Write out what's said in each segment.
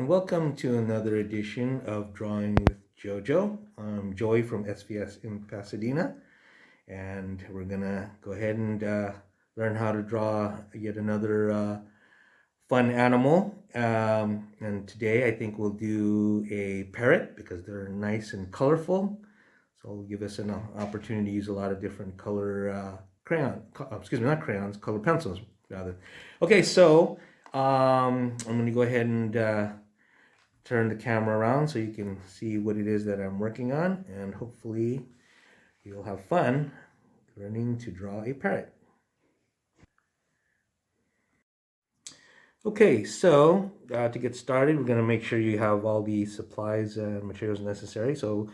and welcome to another edition of Drawing with Jojo. I'm Joy from SVS in Pasadena, and we're gonna go ahead and learn how to draw yet another fun animal. And today I think we'll do a parrot because they're nice and colorful. So it'll give us an opportunity to use a lot of different color color pencils rather. Okay, so I'm going to go ahead and turn the camera around so you can see what it is that I'm working on, and hopefully you'll have fun learning to draw a parrot. Okay, so to get started, we're going to make sure you have all the supplies and materials necessary. So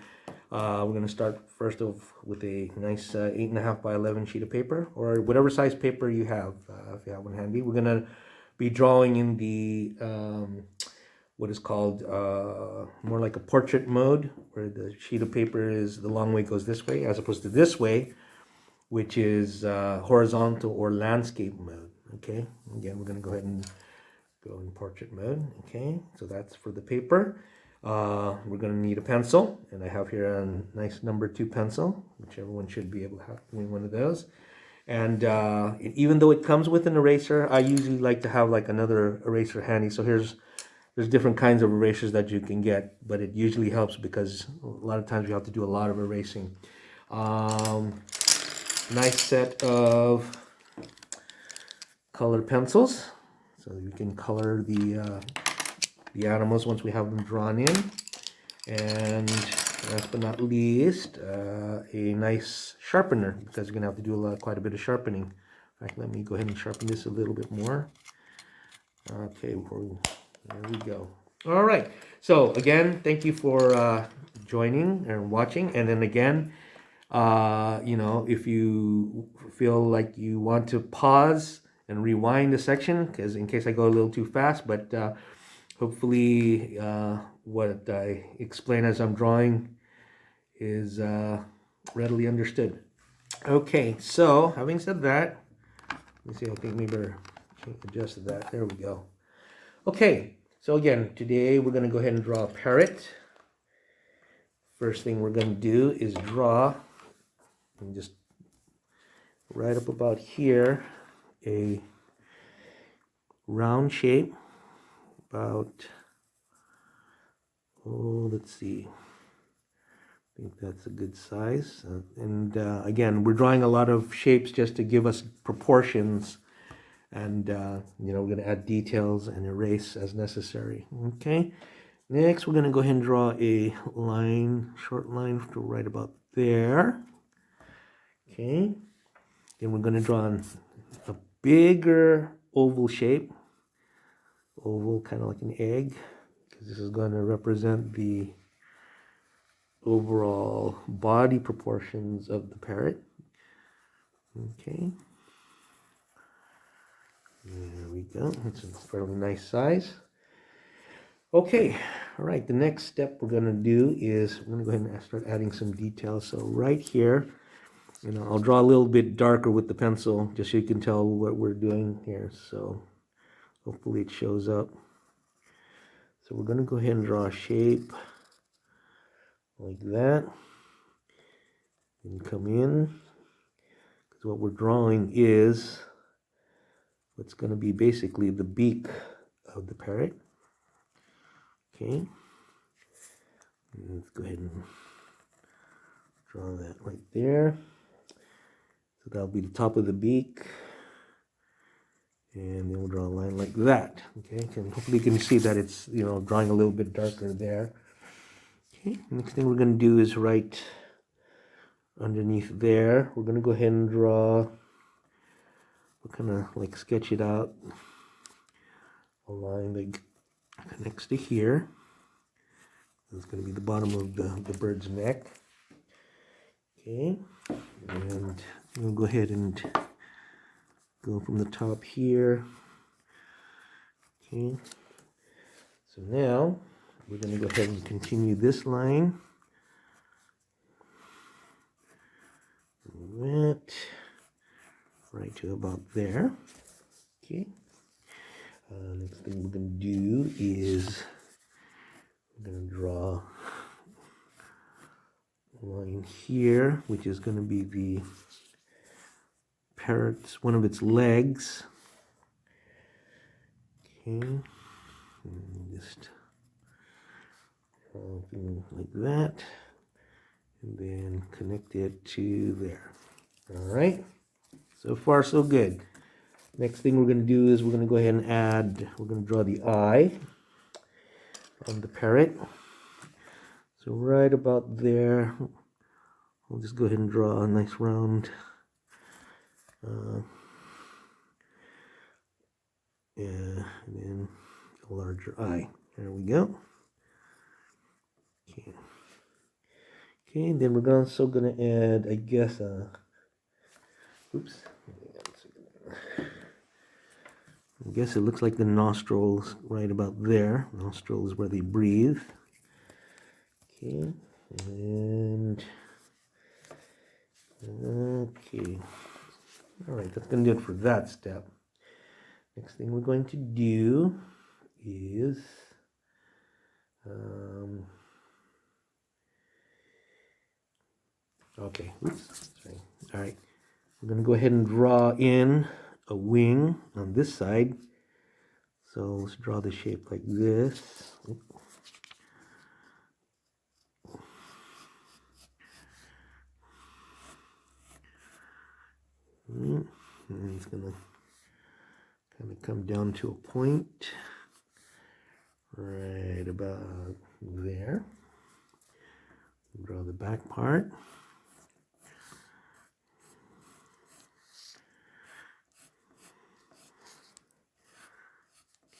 we're going to start first off with a nice 8.5 by 11 sheet of paper, or whatever size paper you have, if you have one handy. We're going to be drawing in the what is called more like a portrait mode, where the sheet of paper is the long way goes this way, as opposed to this way, which is horizontal or landscape mode. Okay, again, we're going to go ahead and go in portrait mode. Okay, so that's for the paper. We're going to need a pencil, and I have here a nice number 2 pencil, which everyone should be able to have one of those. And even though it comes with an eraser, I usually like to have like another eraser handy. So there's different kinds of erasers that you can get, but it usually helps because a lot of times you have to do a lot of erasing. Nice set of colored pencils, so you can color the animals once we have them drawn in. And last but not least, a nice sharpener, because you're going to have to do quite a bit of sharpening. In fact, let me go ahead and sharpen this a little bit more. Okay, there we go. All right. So again, thank you for joining and watching. And then again, you know, if you feel like you want to pause and rewind the section, because in case I go a little too fast, but hopefully what I explain as I'm drawing is readily understood. Okay, so having said that, let me see, I think maybe adjust that. There we go. Okay, so again, today we're going to go ahead and draw a parrot. First thing we're going to do is draw, and just right up about here, a round shape, about, let's see, I think that's a good size. And again, we're drawing a lot of shapes just to give us proportions, and you know, we're going to add details and erase as necessary. Okay, next we're going to go ahead and draw a line, short line to right about there. Okay, then we're going to draw a bigger oval shape, oval kind of like an egg, because this is going to represent the overall body proportions of the parrot. Okay, there we go. It's a fairly nice size. Okay, all right, the next step we're going to do is we're going to go ahead and start adding some details. So right here, you know, I'll draw a little bit darker with the pencil just so you can tell what we're doing here. So hopefully it shows up. So we're going to go ahead and draw a shape like that and come in, because what we're drawing is what's going to be basically the beak of the parrot. Okay, let's go ahead and draw that right there. So that'll be the top of the beak, and then we'll draw a line like that. Okay, and hopefully you can see that it's, you know, drawing a little bit darker there. Okay, next thing we're going to do is right underneath there, we're going to go ahead and draw, we're kind of like sketch it out, a line that connects to here. It's going to be the bottom of the bird's neck. Okay, and we'll go ahead and go from the top here. Okay, so now we're going to go ahead and continue this line. Right to about there. Okay. Next thing we're going to do is I'm going to draw a line here, which is going to be the parrot's, one of its legs. Okay, and just draw something like that, and then connect it to there. All right, so far so good. Next thing we're going to do is we're going to go ahead and add, we're going to draw the eye on the parrot. So right about there, I'll just go ahead and draw a nice round and then a larger eye. There we go. Okay. Okay, then we're also going to add, I guess, oops. I guess it looks like the nostrils right about there. Nostril is where they breathe. Okay, and okay. All right, that's going to do it for that step. Next thing we're going to do is okay, oops, sorry. All right, we're going to go ahead and draw in a wing on this side. So let's draw the shape like this. And it's going to kind of come down to a point right about there. Draw the back part.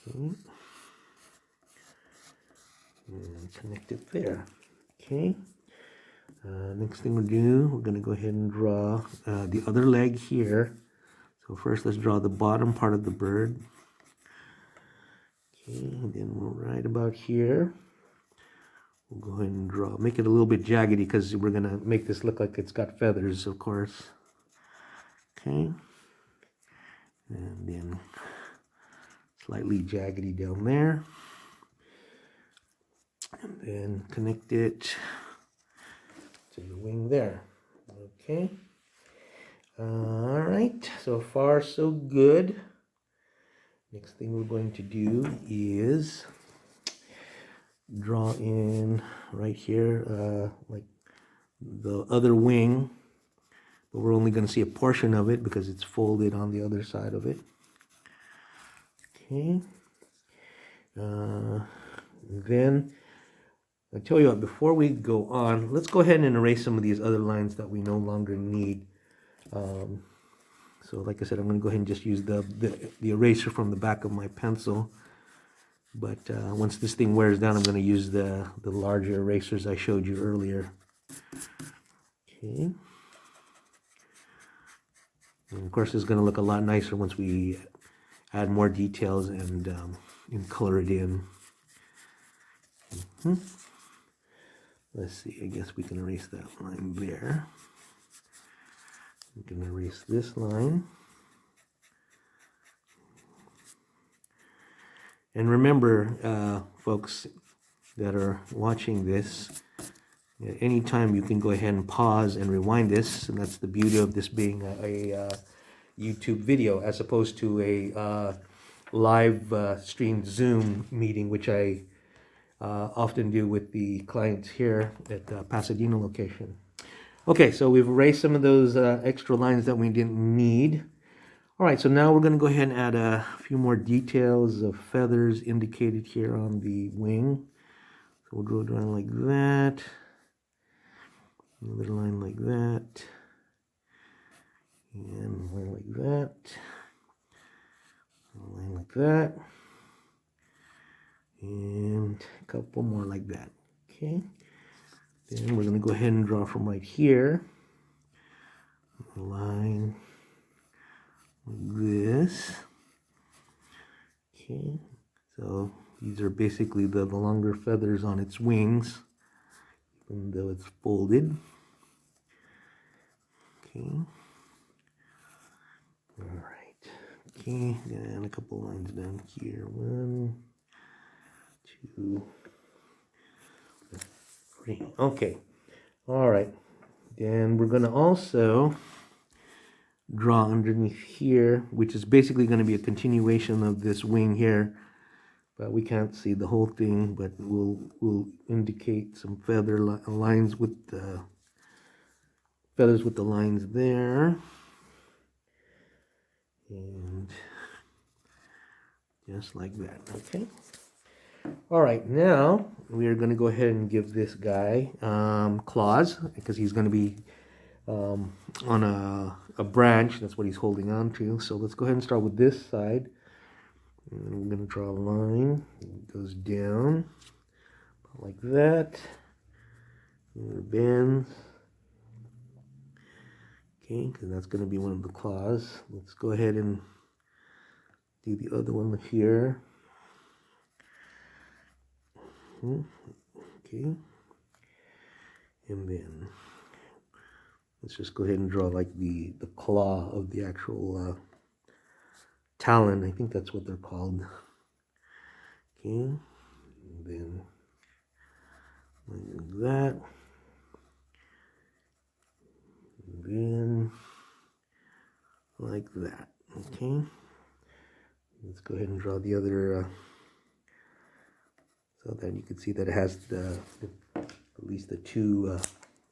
Okay. And connect it there. Okay. Next thing we'll do, we're going to go ahead and draw the other leg here. So first let's draw the bottom part of the bird. Okay, and then we'll right about here. We'll go ahead and draw, make it a little bit jaggedy because we're going to make this look like it's got feathers, of course. Okay. And then slightly jaggedy down there. And then connect it to the wing there. Okay. All right. So far, so good. Next thing we're going to do is draw in right here, like the other wing, but we're only going to see a portion of it because it's folded on the other side of it. Okay. Then I tell you what, before we go on, let's go ahead and erase some of these other lines that we no longer need. So like I said, I'm going to go ahead and just use the eraser from the back of my pencil. But once this thing wears down, I'm going to use the larger erasers I showed you earlier. Okay. And of course, it's going to look a lot nicer once we add more details and color it in. Let's see, I guess we can erase that line there. We can erase this line. And remember, folks that are watching this, at any time you can go ahead and pause and rewind this, and that's the beauty of this being a YouTube video as opposed to a live streamed Zoom meeting, which I often do with the clients here at the Pasadena location. Okay, so we've erased some of those extra lines that we didn't need. All right, so now we're going to go ahead and add a few more details of feathers indicated here on the wing. So we'll draw a line like that, another line like that, and a line like that, a line like that, and a couple more like that. Okay, then we're going to go ahead and draw from right here a line like this. Okay, so these are basically the longer feathers on its wings, even though it's folded. Okay. All right. Okay, and a couple lines down here. 1, 2, Free. Okay. All right. Then we're going to also draw underneath here, which is basically going to be a continuation of this wing here. But we can't see the whole thing, but we'll indicate some feather lines with the feathers with the lines there. And just like that, okay? All right, now we are going to go ahead and give this guy claws, because he's going to be on a branch. That's what he's holding on to. So let's go ahead and start with this side. And we're going to draw a line. It goes down like that. And it bends. Okay, because that's going to be one of the claws. Let's go ahead and do the other one here. Okay, and then let's just go ahead and draw like the claw of the actual talon. I think that's what they're called. Okay, and then like that. And then like that. Okay, let's go ahead and draw the other so that you can see that it has at least the two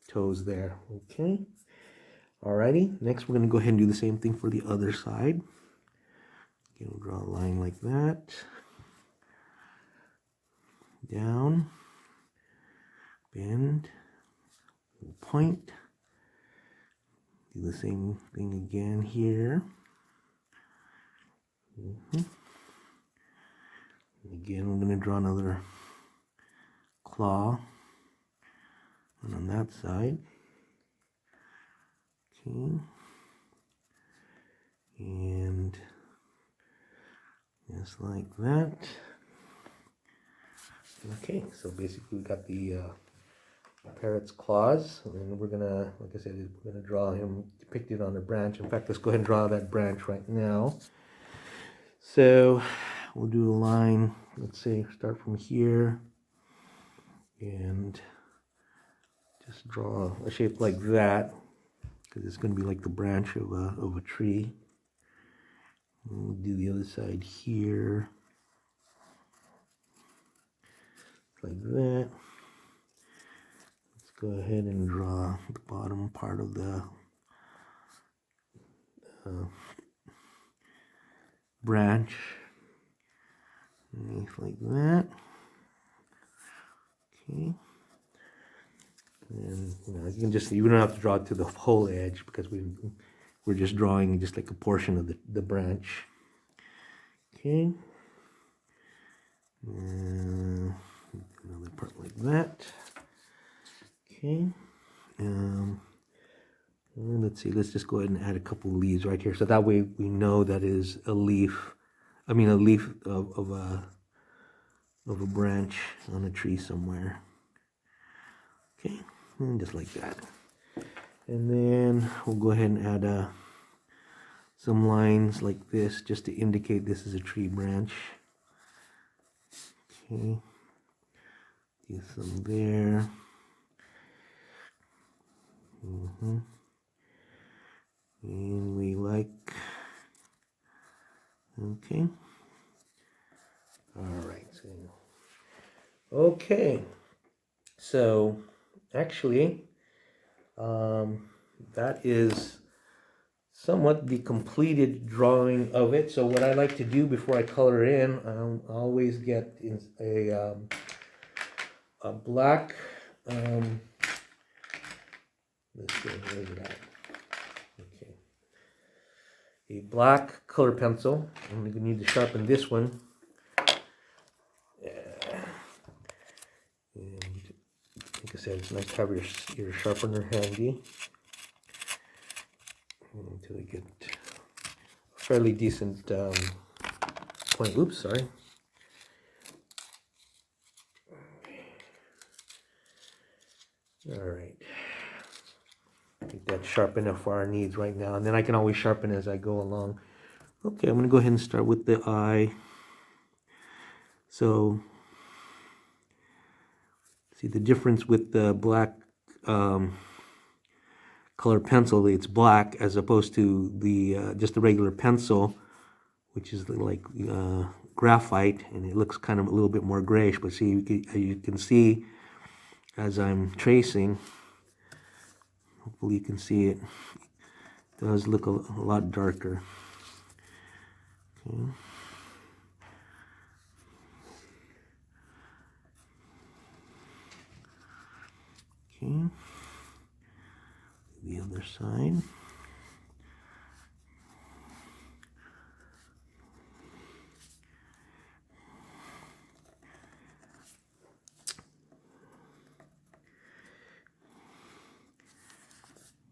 toes there. Okay, alrighty, next we're going to go ahead and do the same thing for the other side. Okay, we'll draw a line like that, down, bend, point. Do the same thing again here. Again, we're going to draw another claw, and on that side. Okay, and just like that. Okay, so basically we got the parrot's claws, and we're gonna, like I said, we're gonna draw him depicted on the branch. In fact, let's go ahead and draw that branch right now. So we'll do a line, let's say start from here and just draw a shape like that, because it's going to be like the branch of a tree. And we'll do the other side here like that. Let's go ahead and draw the bottom part of the branch underneath like that. Okay, and you can just, you don't have to draw it to the whole edge, because we're just drawing just like a portion of the branch. Okay, another part like that. Okay, and let's see, let's just go ahead and add a couple leaves right here, so that way we know that is a leaf. I mean, a leaf of a branch on a tree somewhere. Okay, and just like that. And then we'll go ahead and add some lines like this, just to indicate this is a tree branch. Okay, do some there. And we like, okay. All right, okay, so actually that is somewhat the completed drawing of it. So what I like to do before I color in, I always get a black, let's see, where is it at? Okay, a black color pencil. I'm going to need to sharpen this one. And like I said, it's nice to have your sharpener handy until you get a fairly decent point. Oops, sorry. All right. I think that's sharp enough for our needs right now, and then I can always sharpen as I go along. Okay, I'm going to go ahead and start with the eye. So See the difference with the black color pencil, it's black as opposed to the just the regular pencil, which is like graphite, and it looks kind of a little bit more grayish. But see, you can see as I'm tracing, hopefully you can see it, it does look a lot darker. Okay. Okay. The other side.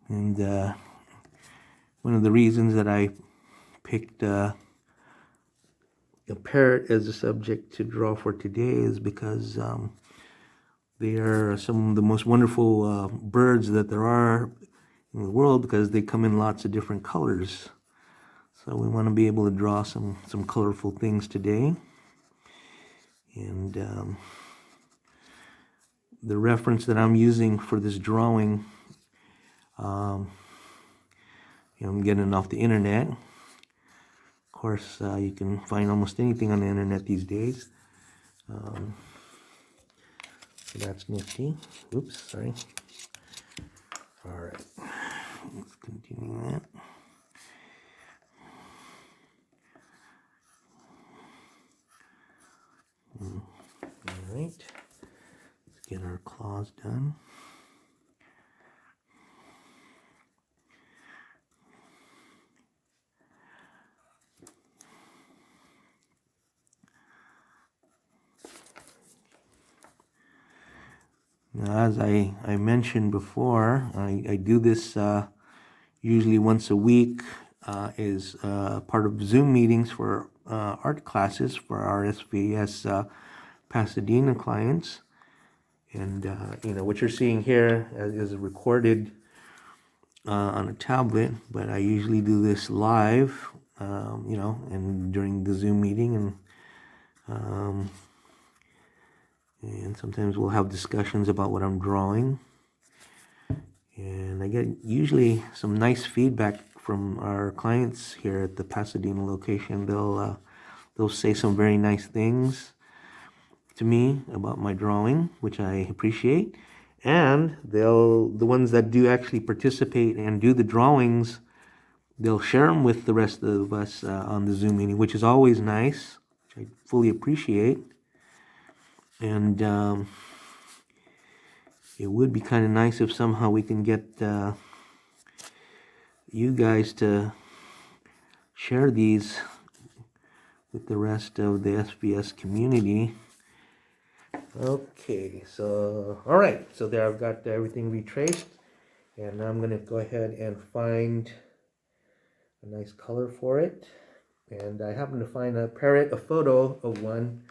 And one of the reasons that I picked a parrot as a subject to draw for today is because they are some of the most wonderful birds that there are in the world, because they come in lots of different colors. So we want to be able to draw some colorful things today. And the reference that I'm using for this drawing, I'm getting off the internet. Of course, you can find almost anything on the internet these days. So that's nifty. Oops, sorry. All right, let's continue that. All right, let's get our claws done. Now, as I mentioned before, I do this usually once a week, is part of Zoom meetings for art classes for our SVS Pasadena clients. And what you're seeing here is recorded on a tablet, but I usually do this live, and during the Zoom meeting, and sometimes we'll have discussions about what I'm drawing. And I get usually some nice feedback from our clients here at the Pasadena location. They'll say some very nice things to me about my drawing, which I appreciate. And the ones that do actually participate and do the drawings, they'll share them with the rest of us on the Zoom meeting, which is always nice, which I fully appreciate. And it would be kind of nice if somehow we can get you guys to share these with the rest of the SVS community. Okay, so all right, so there I've got everything retraced, and now I'm going to go ahead and find a nice color for it. And I happen to find a photo of one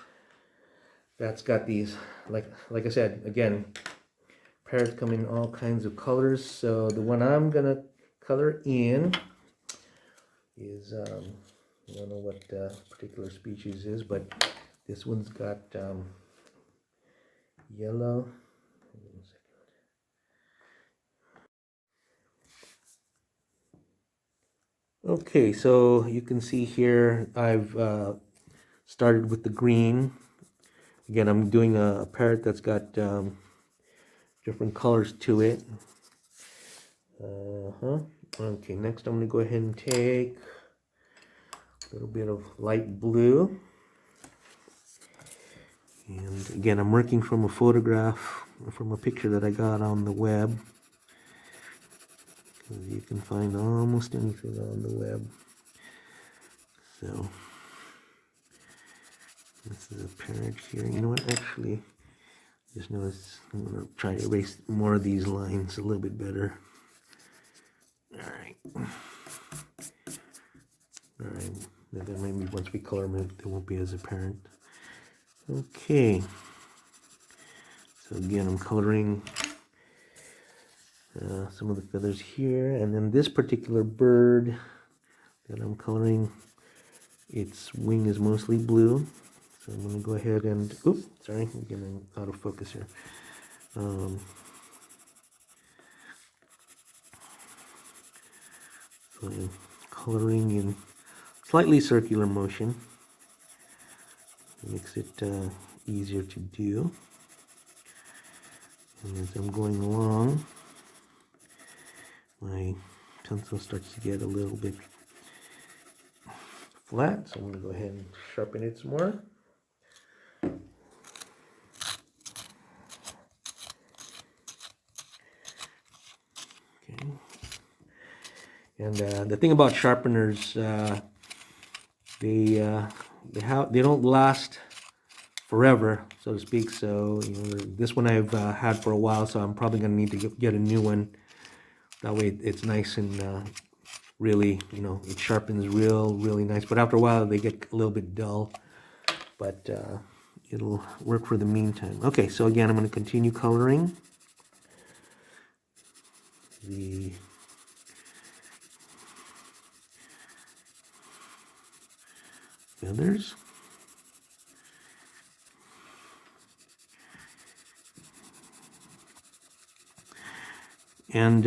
that's got these, like I said, again, parrots come in all kinds of colors. So the one I'm gonna color in is I don't know what particular species is, but this one's got yellow. Okay, so you can see here I've started with the green. Again, I'm doing a parrot that's got different colors to it. Okay, next I'm going to go ahead and take a little bit of light blue. And again, I'm working from a photograph, from a picture that I got on the web. You can find almost anything on the web. So this is a parrot here. You know what, actually, just notice I'm going to try to erase more of these lines a little bit better. Alright. Then maybe once we color them, they won't be as apparent. Okay. So again, I'm coloring some of the feathers here, and then this particular bird that I'm coloring, its wing is mostly blue. So I'm going to go ahead and, oops, sorry, I'm getting out of focus here. So I'm coloring in slightly circular motion. It makes it easier to do. And as I'm going along, my pencil starts to get a little bit flat, so I'm going to go ahead and sharpen it some more. Okay. And the thing about sharpeners, they don't last forever, so to speak. So this one I've had for a while, so I'm probably going to need to get a new one. That way it's nice and really, it sharpens really nice. But after a while they get a little bit dull, but it'll work for the meantime. Okay, so again, I'm going to continue coloring the feathers. And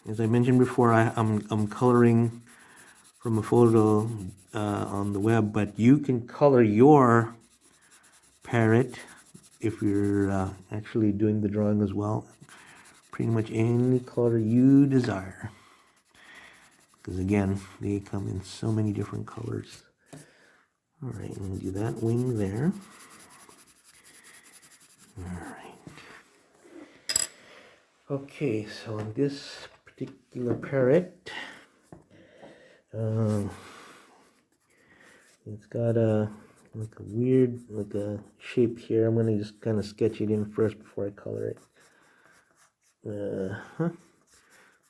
as I mentioned before, I'm coloring from a photo on the web, but you can color your parrot if you're actually doing the drawing as well. Pretty much any color you desire, because again, they come in so many different colors. All right, I'm going to do that wing there. All right. Okay, so on this particular parrot, it's got a weird shape here. I'm going to just kind of sketch it in first before I color it.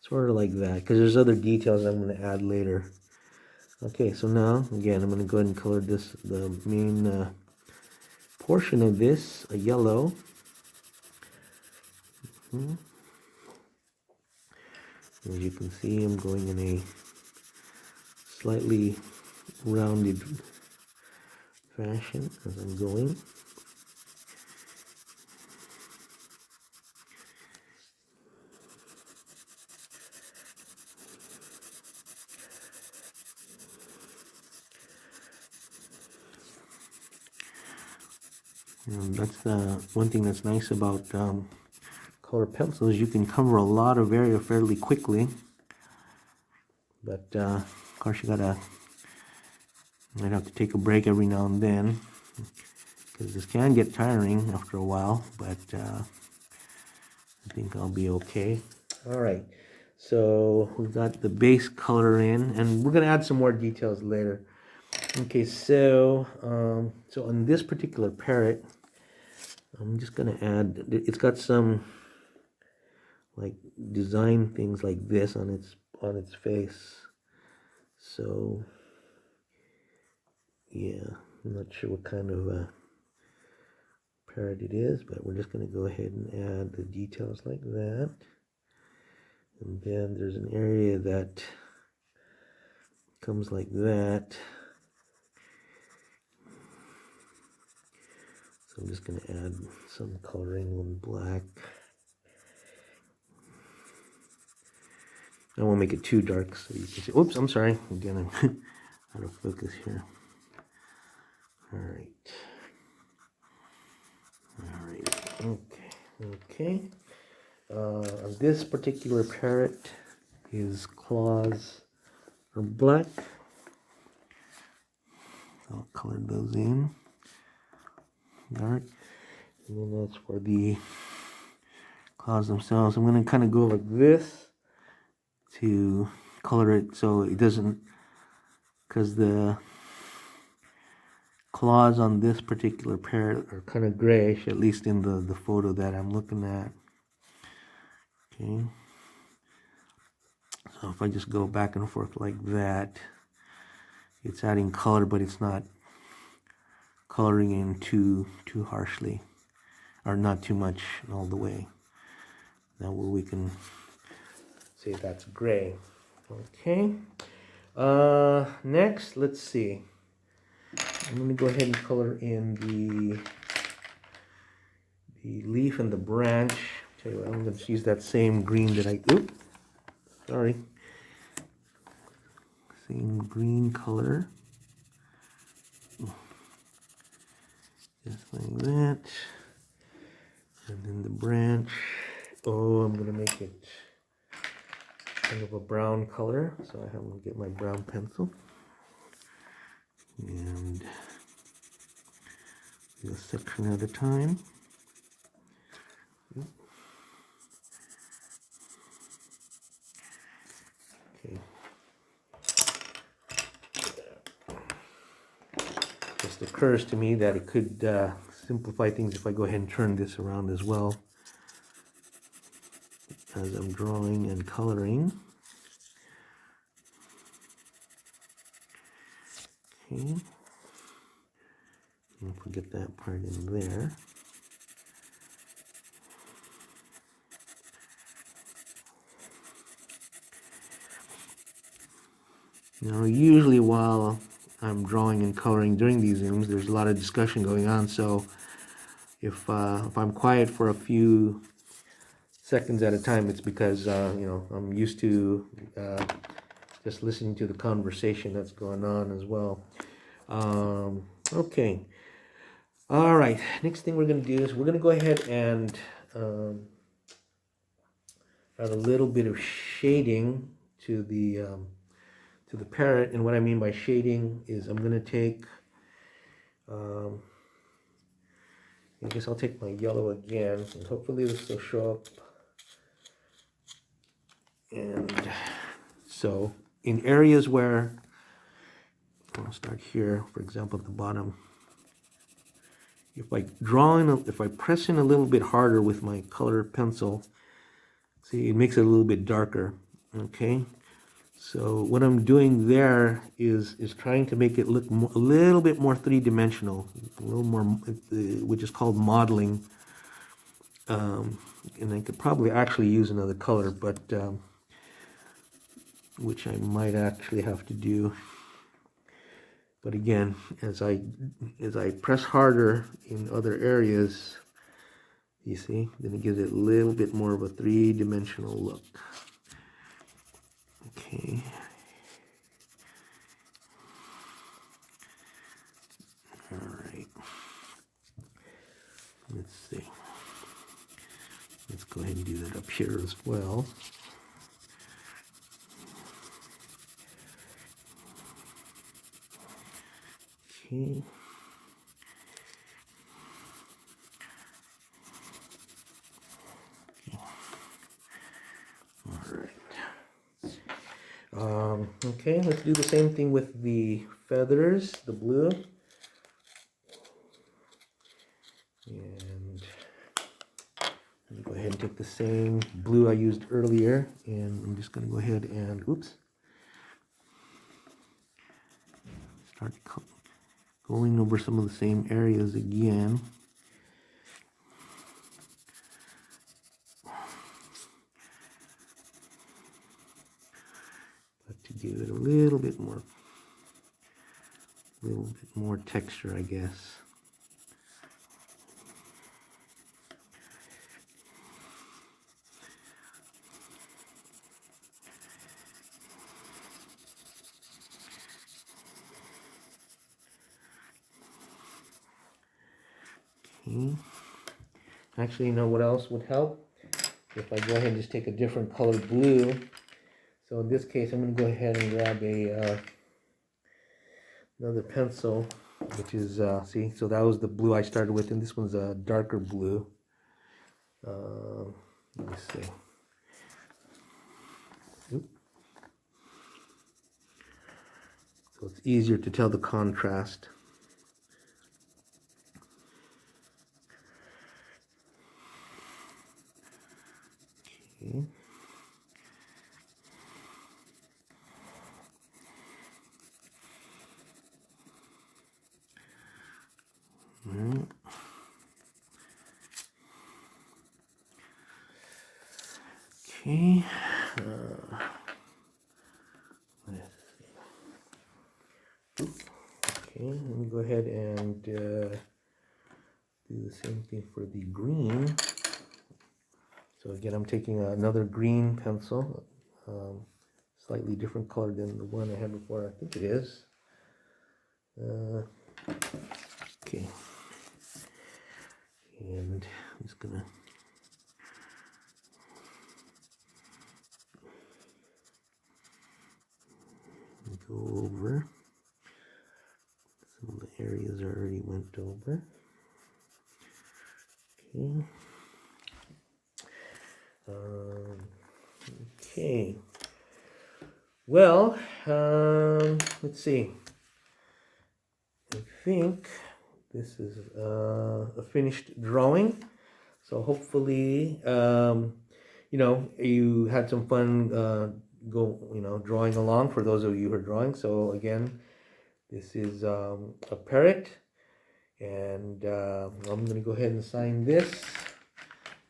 Sort of like that, because there's other details I'm going to add later. Okay, so now again I'm going to go ahead and color the main portion of this a yellow. As you can see, I'm going in a slightly rounded fashion as I'm going. And that's one thing that's nice about color pencils. You can cover a lot of area fairly quickly, but of course you might have to take a break every now and then, because this can get tiring after a while, but I think I'll be okay. All right, so we've got the base color in, and we're going to add some more details later. Okay, so on this particular parrot, I'm just going to add, it's got some like design things like this on its face. So yeah, I'm not sure what kind of parrot it is, but we're just going to go ahead and add the details like that. And then there's an area that comes like that. So I'm just going to add some coloring on black. I won't make it too dark so you can see. Oops, I'm sorry. Again, I'm out of focus here. All right. Okay. This particular parrot, his claws are black. I'll color those in dark, and then that's for the claws themselves. I'm going to kind of go like this to color it so it doesn't, because the claws on this particular parrot are kind of grayish, at least in the photo that I'm looking at. Okay, so if I just go back and forth like that, it's adding color, but it's not coloring in too harshly, or not too much all the way. That way we can say that's gray. Okay, next, let's see. I'm going to go ahead and color in the leaf and the branch. Tell you what, I'm going to use that same green that same green color. Just like that. And then the branch. Oh, I'm going to make it kind of a brown color. So I have to get my brown pencil. And do a section at a time. Okay. Just occurs to me that it could simplify things if I go ahead and turn this around as well as I'm drawing and coloring. Okay. Don't forget that part in there. Now, usually while I'm drawing and coloring during these Zooms, there's a lot of discussion going on, so if I'm quiet for a few seconds at a time, it's because I'm used to just listening to the conversation that's going on as well. Okay. All right. Next thing we're going to do is we're going to go ahead and add a little bit of shading to the parrot. And what I mean by shading is I'm going to take, I guess I'll take my yellow again, and hopefully this will show up. And so in areas where, I'll start here, for example, at the bottom. If I press in a little bit harder with my color pencil, see, it makes it a little bit darker, okay? So what I'm doing there is trying to make it look a little bit more three-dimensional, a little more, which is called modeling. And I could probably actually use another color, but which I might actually have to do. But again, as I press harder in other areas, you see, then it gives it a little bit more of a three-dimensional look. Okay. All right. Let's see. Let's go ahead and do that up here as well. Okay. Okay, let's do the same thing with the feathers, the blue. And I'm going to go ahead and take the same blue I used earlier, and I'm just going to go ahead and, start going over some of the same areas again. To give it a little bit more texture, I guess. Okay. Actually, you know what else would help? If I go ahead and just take a different color blue. So in this case, I'm going to go ahead and grab another pencil, which is, see, so that was the blue I started with, and this one's a darker blue. Let me see. So it's easier to tell the contrast. Okay. Right. Okay. Okay, let me go ahead and do do the same thing for the green. So again, I'm taking another green pencil, slightly different color than the one I had before. I think it is. Okay. And I'm just gonna go over some of the areas I already went over. Okay. Okay. Well, let's see. I think this is a finished drawing. So hopefully, you know, you had some fun drawing along for those of you who are drawing. So again, this is a parrot, and I'm going to go ahead and sign this,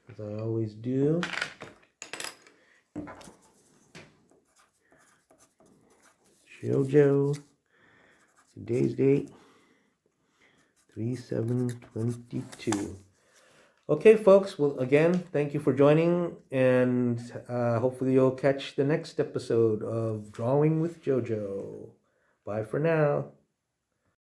as I always do. Jojo, today's date, 3/7/22. Okay, folks, well, again, thank you for joining, and hopefully you'll catch the next episode of Drawing with Jojo. Bye for now.